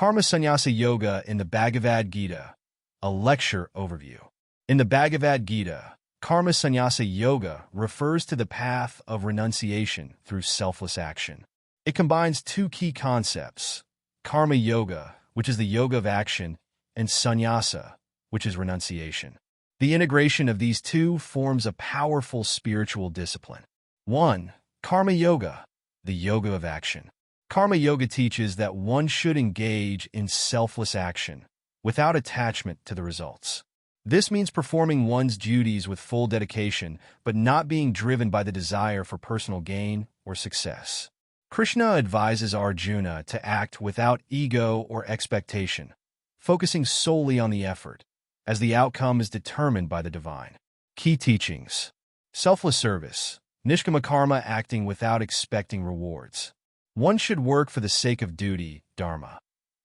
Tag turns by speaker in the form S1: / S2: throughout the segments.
S1: Karma Sannyasa Yoga in the Bhagavad Gita, a lecture overview. In the Bhagavad Gita, Karma Sannyasa Yoga refers to the path of renunciation through selfless action. It combines two key concepts, Karma Yoga, which is the yoga of action, and Sanyasa, which is renunciation. The integration of these two forms a powerful spiritual discipline. 1. Karma Yoga, the yoga of action. Karma Yoga teaches that one should engage in selfless action, without attachment to the results. This means performing one's duties with full dedication, but not being driven by the desire for personal gain or success. Krishna advises Arjuna to act without ego or expectation, focusing solely on the effort, as the outcome is determined by the divine. Key teachings. Selfless service. Nishkama karma, acting without expecting rewards. One should work for the sake of duty, dharma,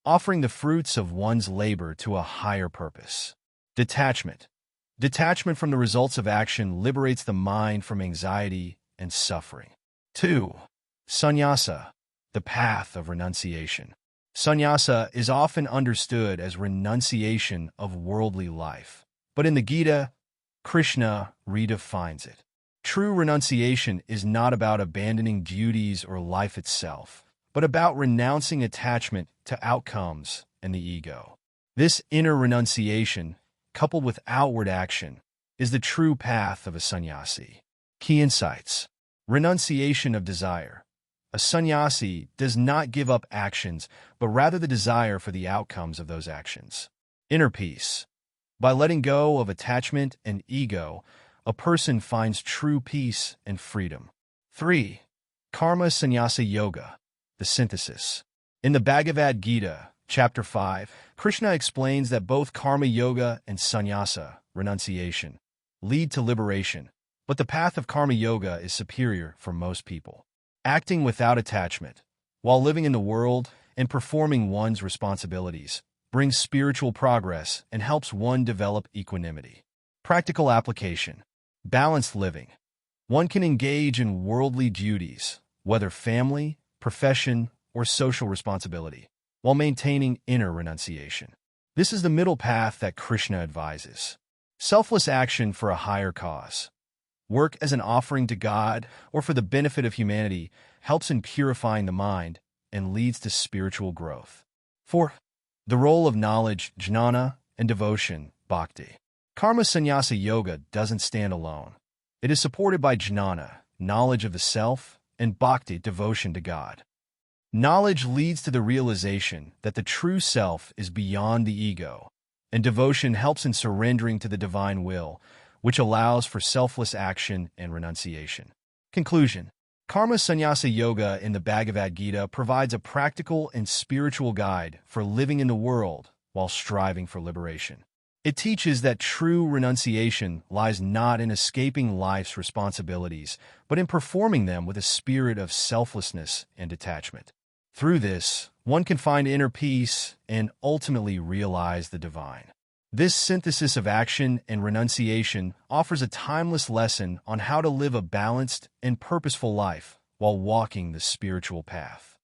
S1: offering the fruits of one's labor to a higher purpose. Detachment. Detachment from the results of action liberates the mind from anxiety and suffering. 2. Sanyasa, the path of renunciation. Sanyasa is often understood as renunciation of worldly life, but in the Gita, Krishna redefines it. True renunciation is not about abandoning duties or life itself, but about renouncing attachment to outcomes and the ego. This inner renunciation, coupled with outward action, is the true path of a sannyasi. Key insights. Renunciation of desire. A sannyasi does not give up actions, but rather the desire for the outcomes of those actions. Inner peace. By letting go of attachment and ego, a person finds true peace and freedom. 3. Karma Sannyasa Yoga, the synthesis. In the Bhagavad Gita, Chapter 5, Krishna explains that both Karma Yoga and Sannyasa, renunciation, lead to liberation, but the path of Karma Yoga is superior for most people. Acting without attachment, while living in the world and performing one's responsibilities, brings spiritual progress and helps one develop equanimity. Practical application. Balanced living. One can engage in worldly duties, whether family, profession, or social responsibility, while maintaining inner renunciation. This is the middle path that Krishna advises. Selfless action for a higher cause. Work as an offering to God or for the benefit of humanity helps in purifying the mind and leads to spiritual growth. 4. The role of knowledge, jnana, and devotion, bhakti. Karma Sannyasa Yoga doesn't stand alone. It is supported by jnana, knowledge of the self, and bhakti, devotion to God. Knowledge leads to the realization that the true self is beyond the ego, and devotion helps in surrendering to the divine will, which allows for selfless action and renunciation. Conclusion. Karma Sannyasa Yoga in the Bhagavad Gita provides a practical and spiritual guide for living in the world while striving for liberation. It teaches that true renunciation lies not in escaping life's responsibilities, but in performing them with a spirit of selflessness and detachment. Through this, one can find inner peace and ultimately realize the divine. This synthesis of action and renunciation offers a timeless lesson on how to live a balanced and purposeful life while walking the spiritual path.